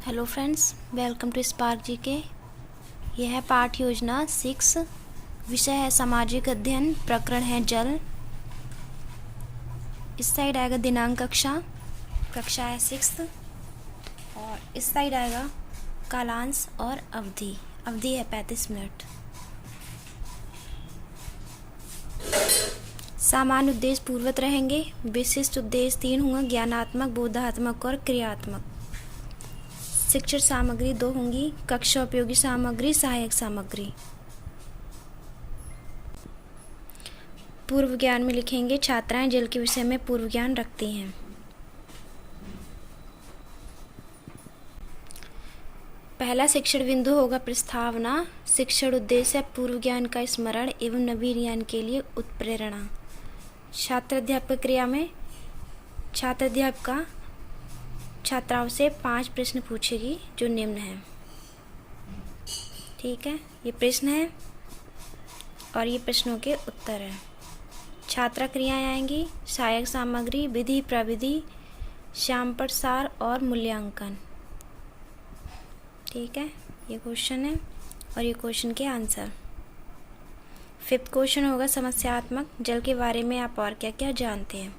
Hello friends, welcome to spark GK. यह है पाठ योजना 6। विषय है सामाजिक अध्ययन, प्रकरण है जल। इस साइड आएगा दिनांक कक्षा है 6 और इस साइड आएगा कालांश और अवधि है 35 मिनट। सामान्य उद्देश्य पूर्वत रहेंगे। विशिष्ट उद्देश्य 3 होंगे, ज्ञानात्मक, बोधात्मक और क्रियात्मक। शिक्षण सामग्री 2 होंगी, कक्षा उपयोगी सामग्री, सहायक सामग्री। पूर्व ज्ञान में लिखेंगे, छात्राएं जल के विषय में पूर्व ज्ञान रखती हैं। पहला शिक्षण बिंदु होगा प्रस्तावना। शिक्षण उद्देश्य है पूर्व ज्ञान का स्मरण एवं नवीन ज्ञान के लिए उत्प्रेरणा। छात्र अध्यापक क्रिया में छात्र अध्यापिका छात्राओं से 5 प्रश्न पूछेगी जो निम्न हैं। ठीक है, ये प्रश्न है और ये प्रश्नों के उत्तर हैं। छात्रा क्रियाएं आएंगी, सहायक सामग्री, विधि, प्रविधि, श्यामपट सार और मूल्यांकन। ठीक है, ये क्वेश्चन है और ये क्वेश्चन के आंसर। 5th क्वेश्चन होगा समस्यात्मक, जल के बारे में आप और क्या क्या जानते हैं।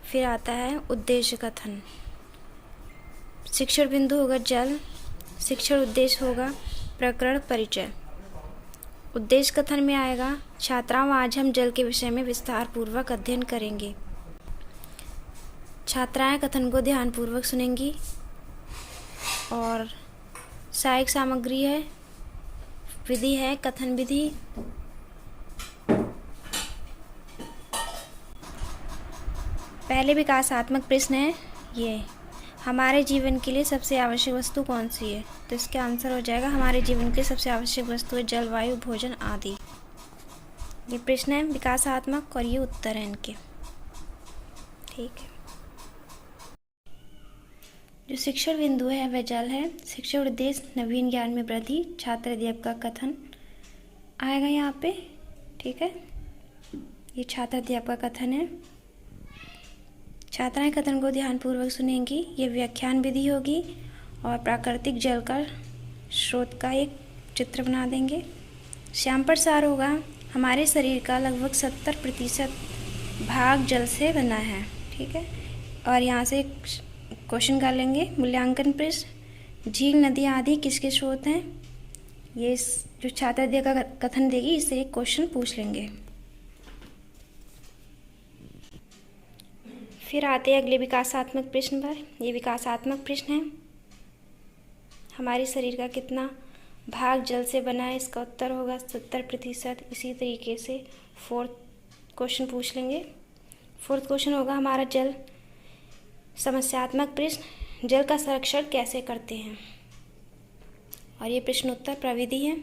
फिर आता है उद्देश्य कथन। शिक्षण बिंदु होगा जल। शिक्षण उद्देश्य होगा प्रकरण परिचय। उद्देश्य कथन में आएगा, छात्राओं आज हम जल के विषय में विस्तार पूर्वक अध्ययन करेंगे। छात्राएं कथन को ध्यान पूर्वक सुनेंगी। और सहायक सामग्री है, विधि है, कथन विधि, पहले विकासात्मक प्रश्न है ये, हमारे जीवन के लिए सबसे आवश्यक वस्तु कौन सी है। तो इसका आंसर हो जाएगा, हमारे जीवन के लिए सबसे आवश्यक वस्तु है जल, वायु, भोजन आदि। ये प्रश्न है विकासात्मक और ये उत्तर है इनके। ठीक है, जो शिक्षण बिंदु है वह जल है। शिक्षण उद्देश्य नवीन ज्ञान में वृद्धि, छात्र अध्यापक का कथन आएगा यहाँ पे। ठीक है, ये छात्र अध्यापक का कथन है। छात्राएं कथन को ध्यानपूर्वक सुनेंगी। ये व्याख्यान विधि होगी और प्राकृतिक जल का स्रोत का एक चित्र बना देंगे। श्यामपट सार होगा, हमारे शरीर का लगभग 70% भाग जल से बना है। ठीक है, और यहाँ से एक क्वेश्चन कर लेंगे। मूल्यांकन प्रश्न, झील, नदी आदि किसके स्रोत हैं। ये जो छात्र अध्यापक का कथन देगी इससे एक क्वेश्चन पूछ लेंगे। फिर आते हैं अगले विकासात्मक प्रश्न पर। ये विकासात्मक प्रश्न है, हमारे शरीर का कितना भाग जल से बना है। इसका उत्तर होगा 70%। इसी तरीके से 4th क्वेश्चन पूछ लेंगे। 4th क्वेश्चन होगा हमारा जल। समस्यात्मक प्रश्न, जल का संरक्षण कैसे करते हैं। और ये प्रश्न उत्तर प्रविधि है।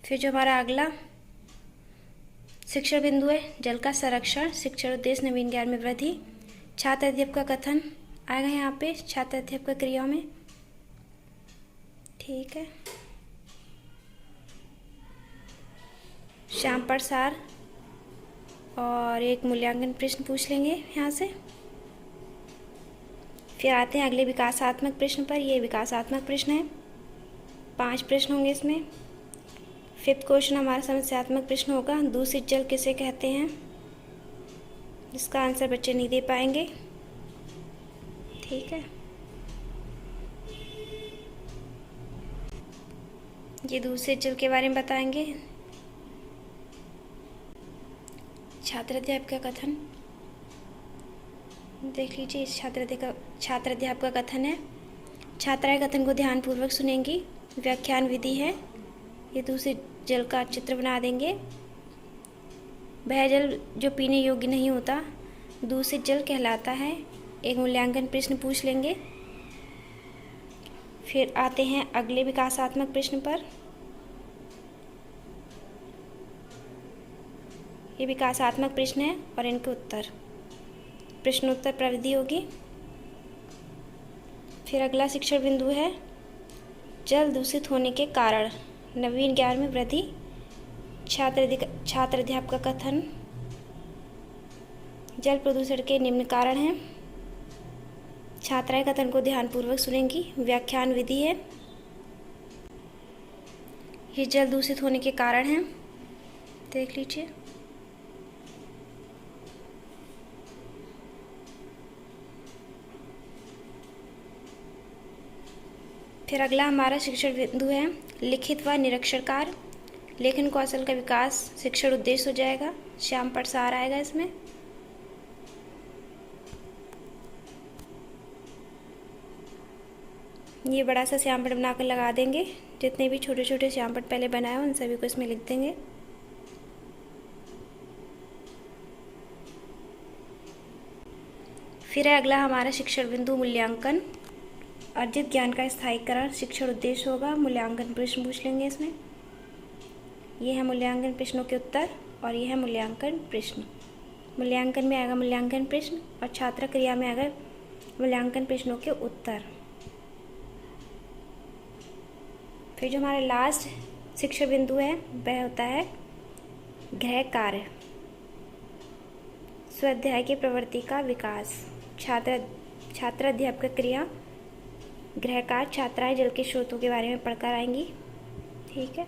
फिर जो हमारा अगला शिक्षण बिंदु है जल का संरक्षण, शिक्षण उद्देश्य नवीन ज्ञान में वृद्धि, छात्र अध्यापक का कथन आएगा यहाँ पे छात्र अध्यापक क्रिया में। ठीक है, श्यामपट सार और एक मूल्यांकन प्रश्न पूछ लेंगे यहाँ से। फिर आते हैं अगले विकासात्मक प्रश्न पर। ये विकासात्मक प्रश्न है, 5 प्रश्न होंगे इसमें। 5th क्वेश्चन हमारा समस्यात्मक प्रश्न होगा, दूषित जल किसे कहते हैं। इसका आंसर बच्चे नहीं दे पाएंगे। ठीक है, ये दूषित जल के बारे में बताएंगे। छात्र अध्यापक का कथन देख लीजिए। इस छात्र अध्यापक का कथन है, छात्राएं कथन को ध्यानपूर्वक सुनेंगी। व्याख्यान विधि है, ये दूषित जल का चित्र बना देंगे। वह जल जो पीने योग्य नहीं होता दूषित जल कहलाता है। एक मूल्यांकन प्रश्न पूछ लेंगे। फिर आते हैं अगले विकासात्मक प्रश्न पर। ये विकासात्मक प्रश्न है और इनके उत्तर प्रश्नोत्तर प्रविधि होगी। फिर अगला शिक्षण बिंदु है जल दूषित होने के कारण, नवीन ज्ञान में वृद्धि, छात्र अध्यापक का कथन, जल प्रदूषण के निम्न कारण हैं। छात्राएं कथन को ध्यानपूर्वक सुनेंगी। व्याख्यान विधि है। ये जल दूषित होने के कारण हैं, देख लीजिए। फिर अगला हमारा शिक्षण बिंदु है लिखित व निरीक्षण कार्य। लेखन कौशल का विकास शिक्षण उद्देश्य हो जाएगा। श्याम प्रसार आएगा इसमें। ये बड़ा सा श्यामपट बनाकर लगा देंगे। जितने भी छोटे छोटे श्यामपट पहले बनाए उन सभी को इसमें लिख देंगे। फिर है अगला हमारा शिक्षण बिंदु मूल्यांकन। अर्जित ज्ञान का स्थायीकरण शिक्षण उद्देश्य होगा। मूल्यांकन प्रश्न पूछ लेंगे इसमें। ये है मूल्यांकन प्रश्नों के उत्तर और ये है मूल्यांकन प्रश्न। मूल्यांकन में आएगा मूल्यांकन प्रश्न और छात्र क्रिया में आएगा मूल्यांकन प्रश्नों के उत्तर। फिर जो हमारा लास्ट शिक्षण बिंदु है वह होता है गृह कार्य। स्वाध्याय की प्रवृत्ति का विकास। छात्र अध्यापक क्रिया गृह कार्य। छात्राएं जल के स्रोतों के बारे में पढ़कर आएंगी। ठीक है।